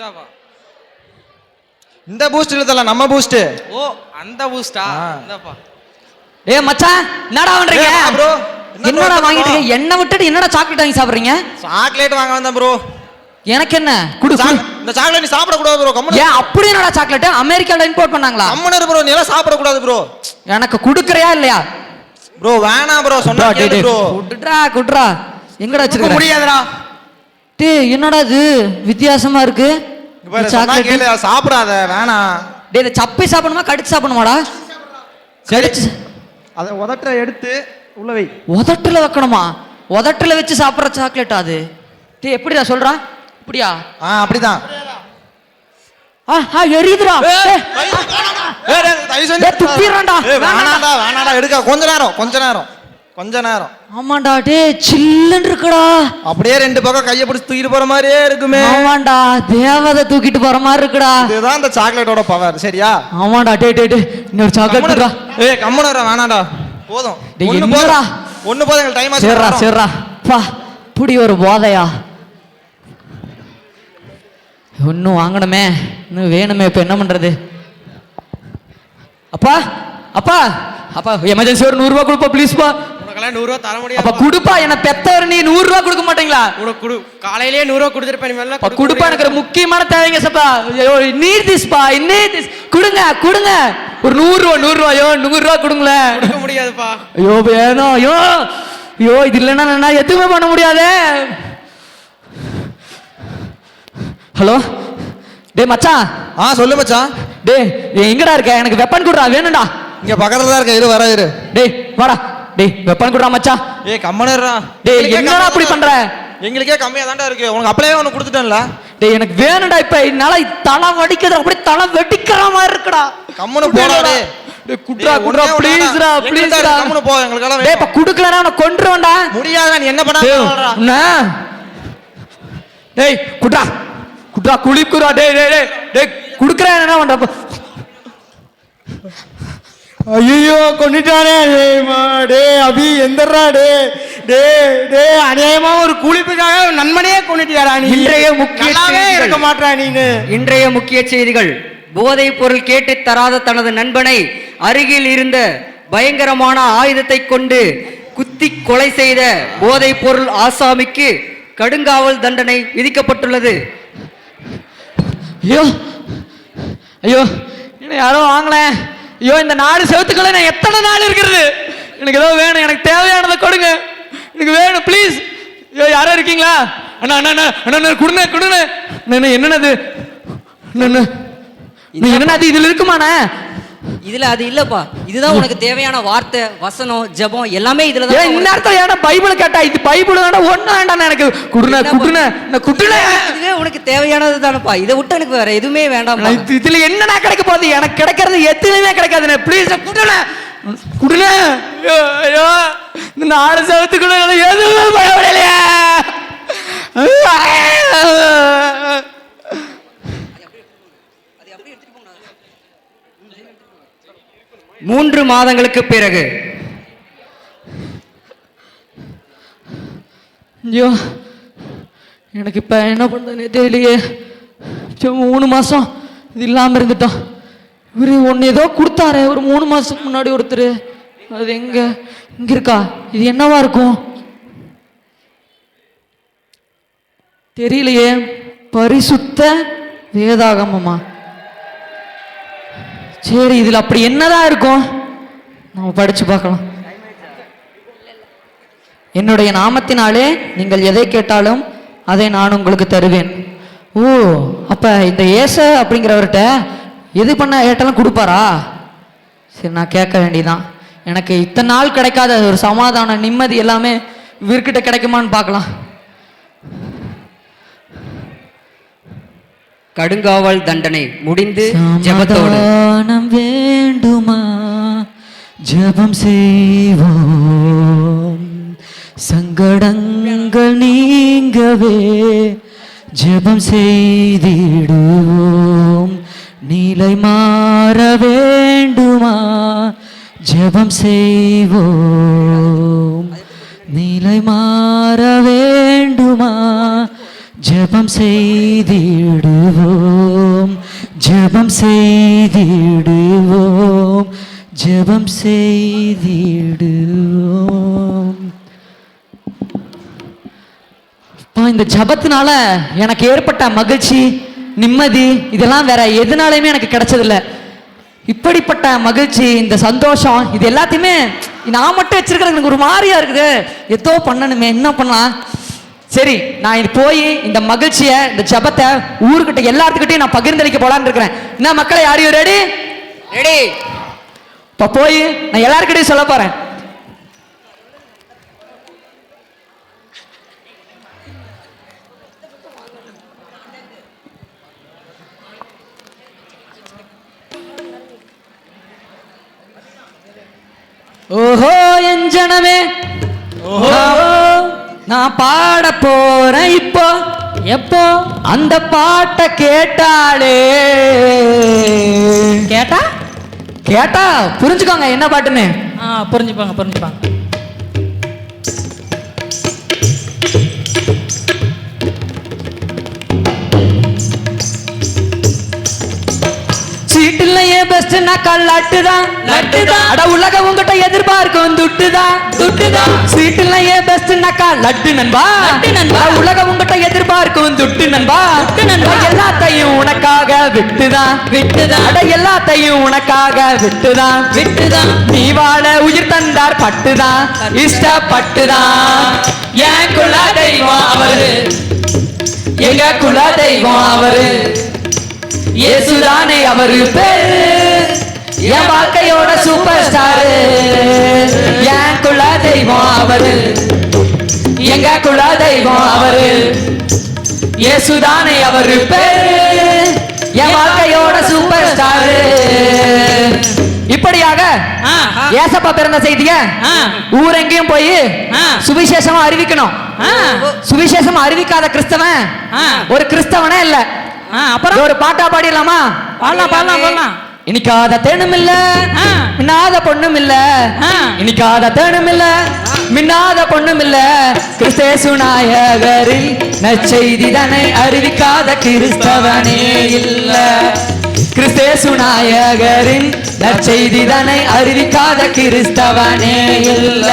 இந்தாப்பா. இந்த பூஸ்ட் இல்ல நம்ம பூஸ்ட். ஓ அந்த பூஸ்டா? இந்தாப்பா. ஏய் மச்சான் என்னடா பண்றீங்க ப்ரோ? என்னடா வாங்கிட்டு இருக்கீங்க? என்ன விட்டுட்டு என்னடா சாக்லேட் வாங்கி சாப்பிடுறீங்க? சாக்லேட் வாங்க வந்தேன் ப்ரோ. எனக்கு என்ன குடு. இந்த சாக்லேட் நீ சாப்பிட கூடாது ப்ரோ. கம்மனு. ஏன் அப்படி என்னடா சாக்லேட் அமெரிக்கால இம்போர்ட் பண்ணாங்களா? கம்மனு ப்ரோ, நீ எல்லாம் சாப்பிட கூடாது ப்ரோ. எனக்கு குடுக்கறியா இல்லையா? ப்ரோ வேணாம் ப்ரோ, சொன்னா கேளு ப்ரோ. குடுறா. எங்கடா வச்சிருக்க? முடியாதுடா. டேய் என்னடா இது வித்தியாசமா இருக்கு? இங்க பாரு, சொன்னா கேளு, சாப்பிடாத, வேணாம். டேய் இத சப்பி சாப்பிடணுமா கடிச்சு சாப்பிடணுமாடா? கடிச்சு. அத உதட்ட எடுத்து உள்ள வை. உதட்டுல வைக்கணுமா? உதட்டுல வச்சு சாப்பிடுற சாக்லேட் அது? டேய் எப்படிடா சொல்றா? இப்படியா? அப்படிதான். எரியுதுடா. துப்பிடுறான்டா. வேணாடா, எடுக்க. கொஞ்ச நேரம். ஆமாண்டா டேய் சில்லுன்னு இருக்குடா. அப்படியே ரெண்டு பக்கம் கையை பிடிச்சு தூக்கிட்டு போற மாதிரியே இருக்குமே. ஆமாண்டா தேவதை தூக்கிட்டு போற மாதிரி இருக்குடா. இதுதான் இந்த சாக்லேட்டோட பவர். சரியா? ஆமாடா டேய் இன்னொரு சாக்லேட் குடுடா. ஏய் கம்முனு வேணாடா, போதும். ஒண்ணு போதும், எங்க டைம் ஆச்சு. சரிடா பா. புடி ஒரு போதையா. ஒன்னும் வாங்கணுமே, இன்னும் வேணுமே. இப்ப என்ன பண்றது? அப்பா எமர்ஜென்சி ஒரு 100 ரூபாய் கொடுப்பா ப்ளீஸ்பா. உனக்கெல்லாம் 100 ரூபாய் தர முடியாது. அப்ப குடுப்பா. என்ன பெத்தவர் நீ 100 ரூபாய் கொடுக்க மாட்டீங்களா? உனக்கு குடு. காலையிலேயே 100 ரூபாய் கொடுத்துருப்பேன். நீ எல்லாம் குடுப்பா. எனக்கு ஒரு முக்கியமான தேவைங்க சப்பா. நீட் திஸ் கொடுங்க. ஒரு 100 ரூபாயோ 100 ரூபாய் கொடுங்களேன். கொடுக்க முடியாதுப்பா. ஐயோ வேணும். ஐயோ இது இல்லைன்னா நான் எதுவுமே பண்ண முடியாது. ஹலோ டேய் மச்சான். சொல்லு மச்சான். டேய் எங்கடா இருக்க? எனக்கு வெப்பன் குடுறா, வேணும்டா. இங்க பக்கத்துல தான் இருக்க. இரு. டேய் வாடா. டேய் வெப்பன் குடுறா மச்சான். ஏய் கம்மனறா. டேய் என்னடா அப்படி பண்ற? எங்களுக்கே கம்மியா தான்டா இருக்கு. உனக்கு அப்படியே ஒன்னு கொடுத்துட்டேன்ல. டேய் எனக்கு வேணும்டா. இப்ப என்னால தலை வடிக்குது. அப்படியே தலை வெடிக்கிற மாதிரி இருக்குடா. கம்மனு போடா. டேய் குடுறா ப்ளீஸ்டா. கம்மனு போ. எங்களுக்கெல்லாம் டேய் இப்ப குடுக்கலனா நான் கொன்றுவேன்டா. முடியாதடா. நீ என்ன பண்ணறடா? டேய் குடுறா குளிக்குறா. டேய் குடுக்கறேன் என்ன பண்ற? ஐயோ கொன்னிட்டானே. டேய் அபி எந்தறா? டேய் அநியாயமா ஒரு குளிப்புக்காக நண்பனே கொன்னிட்டியாடா நீ. இருக்க மாட்டா நீனு. இன்றைய முக்கிய செய்திகள். போதைப் பொருள் கேட்டு தராத தனது நண்பனை அருகில் இருந்த பயங்கரமான ஆயுதத்தை கொண்டு குத்தி கொலை செய்த போதைப் பொருள் ஆசாமிக்கு கடுங்காவல் தண்டனை விதிக்கப்பட்டுள்ளது. ஐயோ என்ன யாரோ வாங்கல. ஐயோ இந்த 4 செவத்துக்குள்ள நான் எத்தனை நாள் இருக்கிறது? எனக்கு ஏதோ வேணும். எனக்கு தேவையானதை கொடுங்க. எனக்கு வேணும் ப்ளீஸ். ஐயோ யாரோ இருக்கீங்களா? அண்ணா கொடுங்க. என்னது இதுல இருக்குமாண்ணா? இதுல அது இல்லப்பா. இதுதான் உனக்கு தேவையான வார்த்தை, வசனம், ஜெபம் எல்லாமே இதுல தான். இந்நேரத்துல ஏன்னா பைபிள் கேட்டா? இது பைபிள் வேண்டாம், ஒண்ணு வேண்டாம் எனக்கு. இதுவே உனக்கு தேவையானது தானப்பா. இதை விட்டு எனக்கு வேற எதுவுமே வேண்டாம். இதுல என்னன்னா கிடைக்க போகுது? எனக்கு கிடைக்கிறது எதுவுமே கிடைக்காது. ப்ளீஸ் குடுல. ஐயோ இந்த 4 செவத்துக்குள்ள எதுவுமே பயப்படலையா? 3 மாதங்களுக்கு பிறகு. ஐயோ எனக்கு இப்ப என்ன பண்றதுன்னே தெரியலையே. 3 மாசம் இது இல்லாம இருந்துட்டோம். இவரு ஒன்னு ஏதோ கொடுத்தாரு ஒரு 3 மாசத்துக்கு முன்னாடி ஒருத்தர். அது இங்க இருக்கா? இது என்னவா இருக்கும் தெரியலையே. பரிசுத்த வேதாகமமா? சரி இதுல அப்படி என்னதான் இருக்கும்? நம்ம படிச்சு பார்க்கலாம். என்னுடைய நாமத்தினாலே நீங்கள் எதை கேட்டாலும் அதை நான் உங்களுக்கு தருவேன். ஓ அப்ப இந்த ஏச அப்படிங்கிறவர்கிட்ட எது பண்ண கேட்டாலும் கொடுப்பாரா? சரி நான் கேட்க வேண்டியதான். எனக்கு இத்தனை நாள் கிடைக்காத ஒரு சமாதானம், நிம்மதி எல்லாமே இவர்கிட்ட கிடைக்குமான்னு பார்க்கலாம். கடுங்காவல் தண்டனை முடிந்து ஜெபத்தோடு வேண்டுமா? ஜெபம் செய்வோம். சங்கடங்கள் நீங்கவே ஜெபம் செய்திடுவோம். நிலை மாற வேண்டுமா? ஜெபம் செய்வோம். நிலை மாற வேண்டுமா? ஜெபம் செய்திடுவோம், ஜெபம் செய்திடுவோம், ஜெபம் செய்திடுவோம். இந்த ஜபத்தினால எனக்கு ஏற்பட்ட மகிழ்ச்சி, நிம்மதி இதெல்லாம் வேற எதுனாலையுமே எனக்கு கிடைச்சதில்ல. இப்படிப்பட்ட மகிழ்ச்சி, இந்த சந்தோஷம், இது எல்லாத்தையுமே நான் மட்டும் வச்சிருக்கிறது எனக்கு ஒரு மாதிரியா இருக்குது. ஏதோ பண்ணணுமே, என்ன பண்ணலாம்? சரி, நான் இது போய் இந்த மகிழ்ச்சியை, இந்த ஜபத்தை ஊருக்கிட்ட எல்லாத்துக்கிட்டையும் நான் பகிர்ந்தளிக்க போலான்னு இருக்கிறேன். என்ன மக்களை, யாரையும் ரெடி? ரெடி. இப்போ போய் நான் எல்லாருக்கிட்டையும் சொல்ல போறேன். ஓஹோ என் ஜனமே, ஓஹோ நான் பாட போறேன் இப்போ. எப்போ? அந்த பாட்டை கேட்டாலே, கேட்டா கேட்டா புரிஞ்சுக்கோங்க என்ன பாட்டுன்னு. புரிஞ்சுப்பாங்க புரிஞ்சுப்பாங்க. சீட்டில்லையே பெஸ்ட் நக்கல் லட்டுதான், லட்டுதான். அட உலகம் உங்ககிட்ட எதிர்பார்க்கும் துட்டுதான், துட்டுதான். சீட்டில்லையே பெஸ்ட் நக்கல் லட்டு நண்பா, லட்டு நண்பா. உலகம் உங்ககிட்ட எதிர்பார்க்கும் துட்டு நண்பா, துட்டு நண்பா. எல்லாத்தையும் உனக்காக விட்டுதான், விட்டுதான். அட எல்லாத்தையும் உனக்காக விட்டுதான், விட்டுதான். நீ வாழ உயிர் தந்தார் பட்டுதான், இஷ்டப்பட்டுதான். என் குல தெய்வம் அவரு, எங்க குல தெய்வம் அவரு, இயேசுதானே அவரு பேரு. என் வாழ்க்கையோட சூப்பர் ஸ்டாரு, என் குல தெய்வம் அவரு, எங்க குல தெய்வம் அவரு, இயேசுதானே அவரு பேரு. என் வாழ்க்கையோட சூப்பர் ஸ்டாரு. இப்படியாக ஏசப்பா பிறந்த செய்திய ஊரெங்கேயும் போய் சுவிசேஷமா அறிவிக்கணும். சுவிசேஷமா அறிவிக்காத கிறிஸ்தவன் ஒரு கிறிஸ்தவனே இல்ல. அப்புறம் ஒரு பாட்டா பாடிடலாமா? பாடலாம் பாடலாம் பாடலாம். இனிக்காத தேனும் இல்ல, மின்னாத பொண்ணும் இல்ல, இனிக்காத தேனும் இல்ல, மின்னாத பொண்ணும் இல்ல, கிறிஸ்தேசு நாயகரில் நற்செய்தி தன்னை அறிவிக்காத கிறிஸ்தவனே இல்ல. கிறிஸ்தேசு நாயகரின் நற்செய்தி தன்னை அறிவிக்காத கிறிஸ்தவனே இல்ல.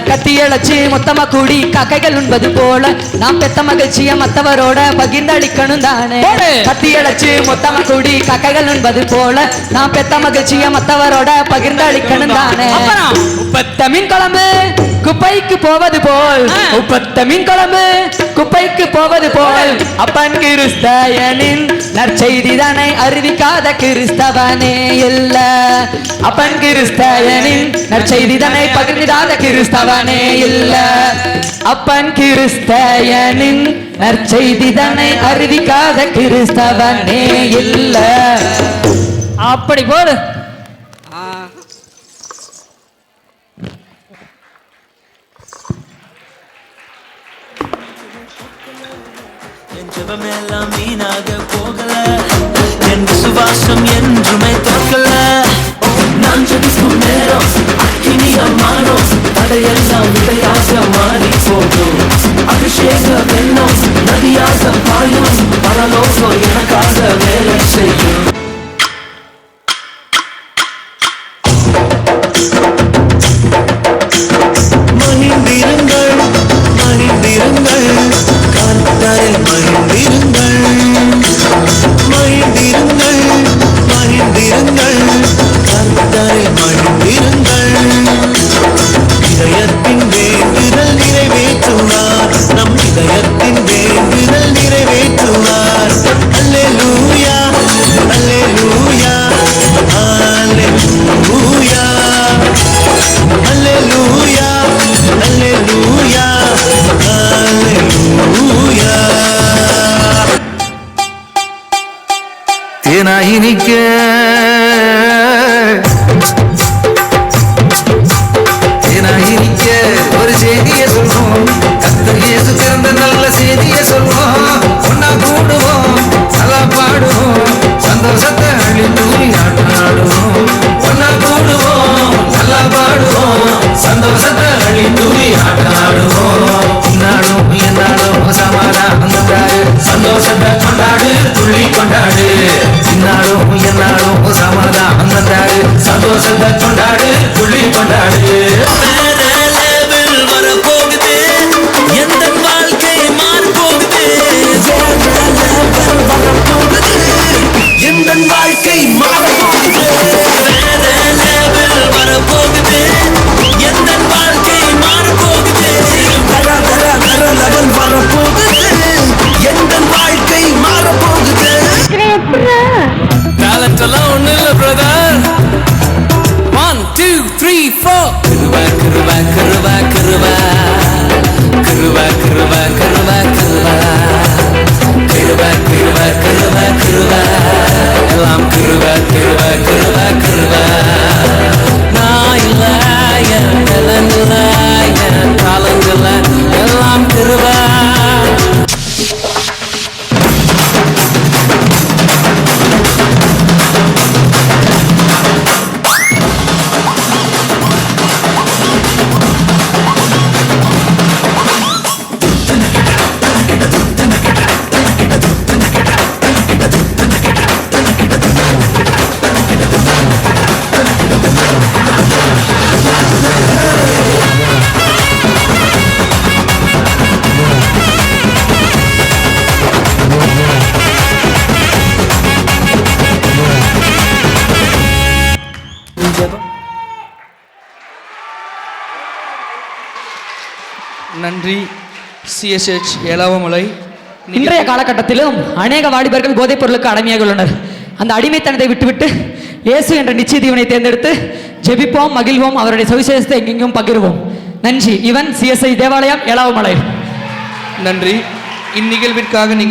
கத்தியளச்சி மொத்தமா கூடி காக்கைகள் உண்பது போல நாம் பெத்த மகிழ்ச்சிய மத்தவரோட பகிர்ந்தளிக்கணும் தானே. கத்தியளச்சி மொத்தமா கூடி காக்கைகள் உண்பது போல நாம் பெத்த மகிழ்ச்சிய மத்தவரோட பகிர்ந்தளிக்கணும் தானே. உப்பத்த மீன் குழம்பு குப்பைக்கு போவது போல், உப்பத்த மீன் குழம்பு குப்பைக்கு போவது போல், அப்பன் கிறிஸ்தயனின் நற்செய்தி தன்னை அறிவிக்காத கிறிஸ்தவனே இல்ல. அப்பன் கிறிஸ்தயனின் நற்செய்தி தன்னை பகிர்ந்திடாத கிறிஸ்தவனே இல்ல. அப்பன் கிறிஸ்தயனின் நற்செய்தி தன்னை அறிவிக்காத கிறிஸ்தவனே இல்ல. அப்படி போடு. ஜெபமெல்லாம் வீணாக போகல, என் விசுவாசம் என்றுமே தோற்கல. நான் ஜெபிக்கும் நேரம் அக்கினியால் மாறும், தடையெல்லாம் விதையாக மாறி போகும். அபிஷேக வெள்ளம் நதியாக பாயும், பரலோகம் எனக்காக வேலை செய்யும். மகிழ்ந்திருங்கள் மகிழ்ந்திருங்கள், கர்த்தரில் மகிழ்ந்திருங்கள். மகிழ்ந்திருங்கள் மகிழ்ந்திருங்கள், கர்த்தரில் மகிழ்ந்திருங்கள். இதயத்தின் வேண்டுதல் நிறைவேற்றுவார், நம் இதயத்தின் வேண்டுதல் நிறைவேற்றுவார். அல்லேலூயா அல்லேலூயா அல்லேலூயா அல்லேலூயா அல்லேலூயா அல்லேலூயா. தேனாய் இனிக்க தேனாய் இனிக்க ஒரு செய்தியை சொல்வோம், கர்த்தர் இயேசு பிறந்த நல்ல செய்தியை சொல்வோம். ஒன்னா கூடுவோம், நல்லா பாடுவோம், சந்தோஷத்தை அள்ளி தூரி ஆட்டாடுவோம். ஒன்னா கூடுவோம், நல்லா பாடுவோம், சந்தோஷத்தை அள்ளி தூரி ஆட்டாடுவோம். இன்னாலும் என்னாலும் சமாதானம் பிறந்த கொண்டாடு புள்ளி கொண்டாடு வேற level வரப்போகுது எந்த வாழ்க்கை மாறப்போகுது வேற level வரப்போகுது எந்த வாழ்க்கை மாறப்போகுது வேற level வரப்போகுது எந்த வாழ்க்கை மாறப்போகுது வேற level வரப்போகுது எந்த வாழ்க்கை மாறப்போகுது டேலண்ட் எல்லாம் ஒண்ணு இல்ல பிரதர் 1 2 3 4 கருவா கருவா கருவா கருவா கருவா கருவா கருவா கருவா கருவா கருவா கருவா எல்லாம் கருவா கருவா கருவா கருவா நான் இல்ல என் டேலண்ட் இல்ல என் டேலண்ட் இல்ல எல்லாம் கருவா நன்றி சிஎஸ்ஹெச் ஏலாவமலை. இன்றைய காலகட்டத்திலும் அநேக வாலிபர்கள் போதைப் பொருளுக்கு அடிமையாக உள்ளனர். அந்த அடிமைத்தனத்தை விட்டுவிட்டு இயேசு என்ற நிச்சய தீவனை தேர்ந்தெடுத்து ஜெபிப்போம், மகிழ்வோம், அவருடைய சுவிசேஷத்தை எங்கெங்கும் பகிர்வோம். நன்றி. இவன் சிஎஸ்ஐ தேவாலயம் ஏலாவமலை. நன்றி. இந்நிகழ்விற்காக நீங்கள்